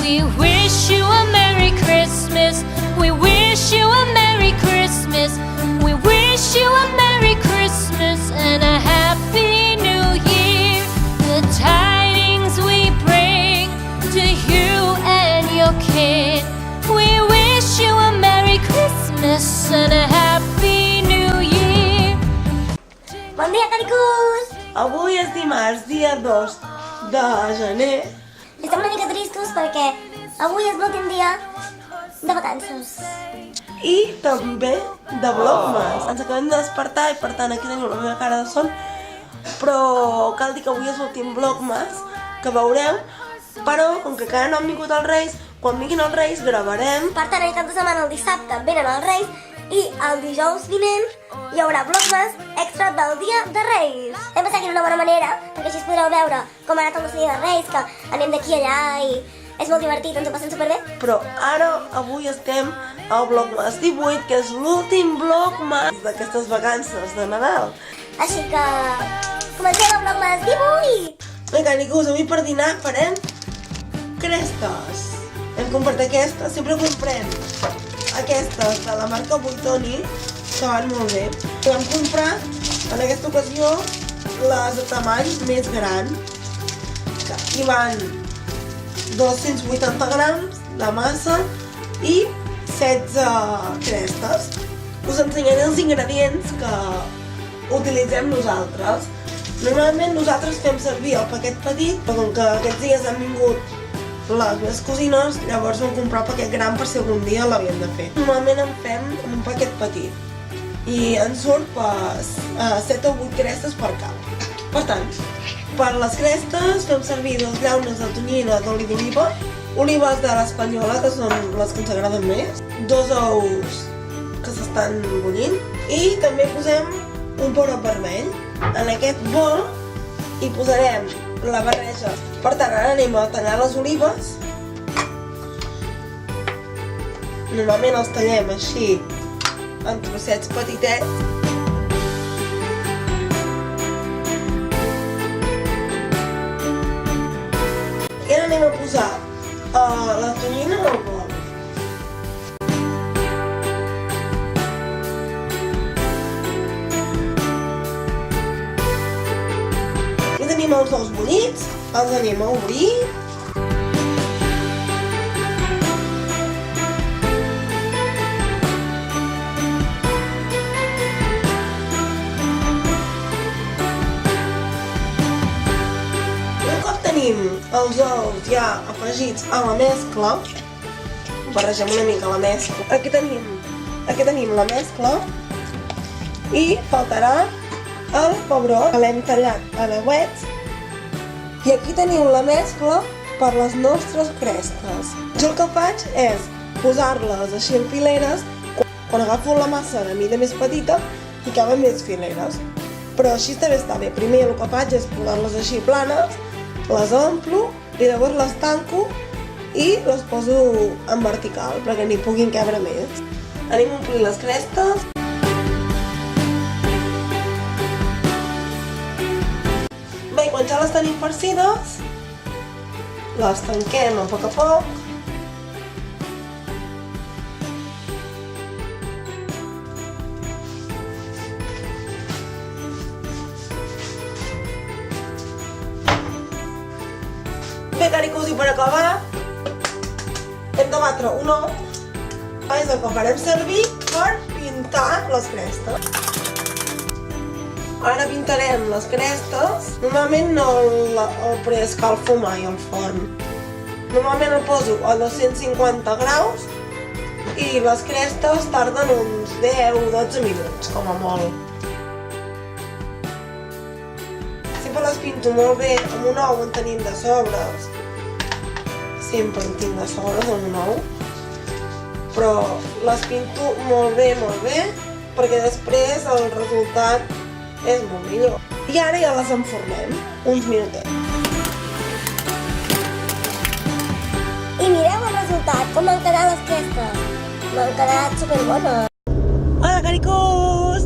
We wish you a Merry Christmas. We wish you a Merry Christmas. We wish you a Merry Christmas and a Happy New Year. The tidings we bring to you and your kid. We wish you a Merry Christmas and a Happy New Year. Bon dia, caricus! Avui és dimarts, dia 2 de gener. Estem una mica tristos perquè avui és l'últim dia de vacances. I també de Vlogmas. Ens acabem de despertar i per tant aquí teniu la meva cara de son. Però cal dir que avui és l'últim Vlogmas que veureu. Però com que encara no han vingut els Reis, quan vinguin els Reis gravarem. Per tant, aquest cap de setmana, el dissabte, venen els Reis i el dijous vinent hi haurà Vlogmas extra del dia de Reis. Hem pensat que era una bona manera, perquè així podreu veure com ha anat el nostre dia de Reis, que anem d'aquí a allà i és molt divertit, ens ho passem superbé. Però ara, avui estem al Vlogmas 18, que és l'últim Vlogmas d'aquestes vacances de Nadal. Així que comencem el Vlogmas 18! Bé, caricus, avui per dinar farem crestes. Hem comprat aquestes, sempre comprem aquestes de la marca Buitoni, que van molt bé. I vam comprar, en aquesta ocasió, les de tamany més gran. Hi van 280 grams de massa i 16 crestes. Us ensenyaré els ingredients que utilitzem nosaltres. Normalment nosaltres fem servir el paquet petit, però com que aquests dies han vingut les meves cosines, llavors vam comprar el paquet gran per si algun dia l'havíem de fer. Normalment en fem un paquet petit i ens surt per 7 o 8 crestes per cap. Per tant, per les crestes fem servir 2 llaunes de tonyina d'oli d'oliva, olives de l'espanyola, que són les que ens agraden més, 2 ous que s'estan bullint i també posem un pebrot vermell. En aquest bol hi posarem la barreja. Per tant, ara anem a tallar les olives. Normalment els tallem així, en trossets petitets. I ara anem a posar la tonyina al bol. I tenim els ous bullits, els anem a obrir. Un cop tenim els ous ja afegits a la mescla, barregem una mica la mescla. Aquí tenim la mescla i faltarà el pebrot que l'hem tallat a dauets. I aquí teniu la mescla per les nostres crestes. Jo el que faig és posar-les així en fileres. Quan agafo la massa de mida més petita, ficaven més fileres. Però així també està bé. Primer el que faig és posar-les així planes, les omplo i llavors les tanco i les poso en vertical perquè n'hi puguin cabre més. Anem a omplir les crestes. Bé, quan ja les tenim farcides, les tanquem a poc a poc. Bé, caricus, i per acabar, hem de batre un ou. És el que farem servir per pintar les crestes. Ara pintarem les crestes. Normalment no el preescalfo mai al forn. Normalment el poso a 250 graus i les crestes tarden uns 10-12 minuts, com a molt. Sempre les pinto molt bé amb un ou en tenim de sobres. Sempre en tinc de sobres amb un ou. Però les pinto molt bé, perquè després el resultat és molt millor. I ara ja les enfornem, uns minutets. I mireu el resultat, com m'han quedat les crestes. M'han quedat superbones. Hola, caricus!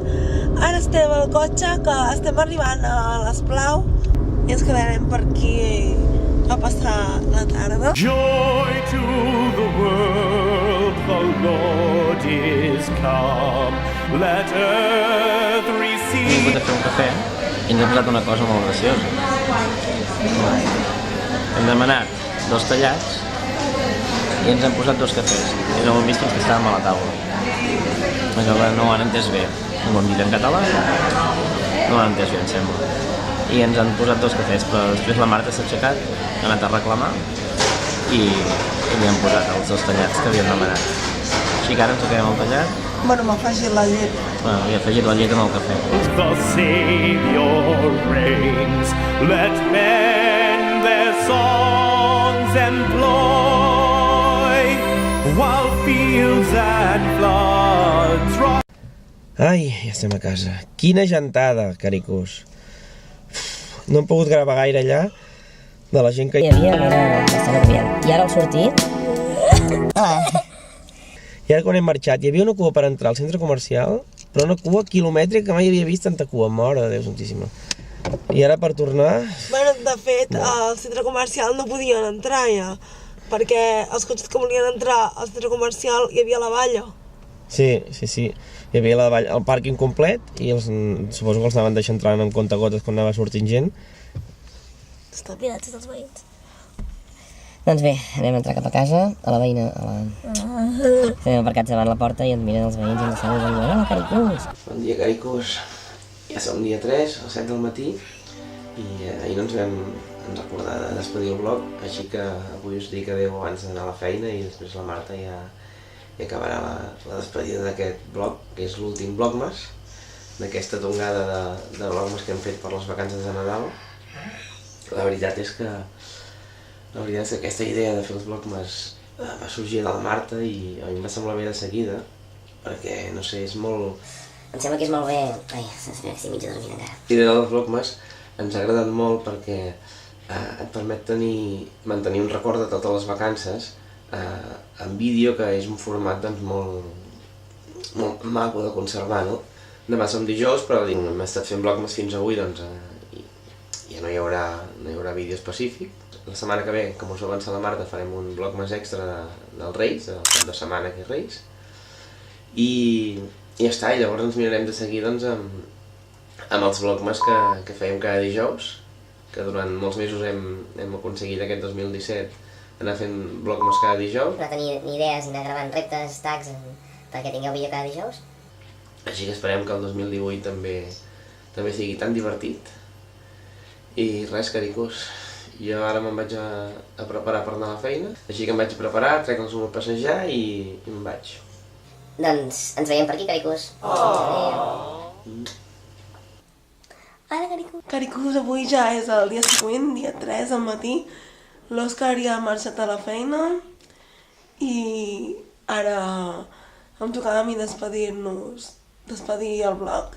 Ara estem al cotxe, que estem arribant a l'Esplau i ens quedarem per aquí a passar la tarda. Joy to the world, the Lord is come. Let earth Hem receive. vingut a fer un cafè i ens ha posat una cosa molt graciosa. Hem demanat 2 tallats i ens han posat 2 cafès. I no ho hem vist fins que estàvem a la taula. Això no ho han entès bé. No ho hem dit en català, no ho han entès bé, em sembla. I ens han posat 2 cafès, però després la Marta s'ha aixecat, ha anat a reclamar i li han posat els 2 tallats que havien demanat. Així que ara ens quedem el tallat. Bueno, m'ha afegit la llet. Bueno, li he afegit la llet amb el cafè. The Savior reigns. Let men their songs employ, while fields and floods rise. Ai, ja estem a casa. Quina gentada, caricos. No hem pogut gravar gaire allà de la gent que Hi havia, era bastant agobiant. I ara al sortir... I ara quan hem marxat, hi havia una cua per entrar al centre comercial, però una cua quilomètrica que mai havia vist tanta cua, mare de Déu santíssima. I ara per tornar... Bueno, de fet, al centre comercial no podien entrar ja, perquè els cotxes que volien entrar al centre comercial hi havia la valla. Sí. Hi havia el pàrquing complet i suposo que els anaven deixant entrar amb comptagotes quan anava sortint gent. Estan pirats tots els veïns. Doncs bé, anem a entrar cap a casa, a la veïna, Estem aparcats davant la porta i ens miren els veïns i ens saluden i diuen: "Hola, caricus!" Bon dia, caricos. Ja som dia 3, a les 7 del matí, i ahir no ens vam recordar de despedir el vlog, així que avui us dic adeu abans d'anar a la feina i després la Marta ja acabarà la despedida d'aquest vlog, que és l'últim vlogmas, d'aquesta tongada de vlogmas que hem fet per les vacances de Nadal. La veritat és que aquesta idea de fer els vlogmas va sorgir de la Marta i a mi em va semblar bé de seguida, perquè, no sé, és molt... Em sembla que és molt bé... Ai, espera, que estic mig dormint encara. L'idea dels vlogmas ens ha agradat molt perquè et permet mantenir un record de totes les vacances en vídeo, que és un format doncs, molt maco de conservar, no? Demà som dijous, però hem estat fent vlogmas fins avui, doncs ja no hi haurà vídeo específic. La setmana que ve, com us ho avança la Marta, farem un vlogmas extra dels Reis, del cap de setmana que és Reis. I ja està, i llavors ens mirarem de seguir doncs, amb els vlogmas que fèiem cada dijous, que durant molts mesos hem aconseguit aquest 2017 anar fent vlogmas cada dijous. Anar tenint idees i anar gravant reptes, tags, perquè tingueu vídeo cada dijous. Així que esperem que el 2018 també sigui tan divertit. I res, caricos, jo ara me'n vaig a preparar per anar a la feina, així que em vaig a preparar, trec els a passejar i me'n vaig. Doncs ens veiem per aquí, caricus. Ara, caricus. Caricus, avui ja és el dia següent, dia 3 al matí. L'Òscar ja ha marxat a la feina i ara em tocava a mi despedir el vlog.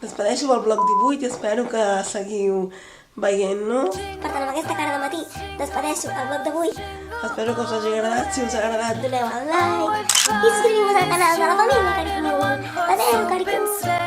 Despedeixo el vlog 18 i espero que seguiu veient-nos. Per tant, amb aquesta cara de matí, despedeixo el vlog d'avui. Espero que us hagi agradat. Si us ha agradat, Doneu el like i subscriviu-vos al canal de la família Caricus. Adeu, caricus.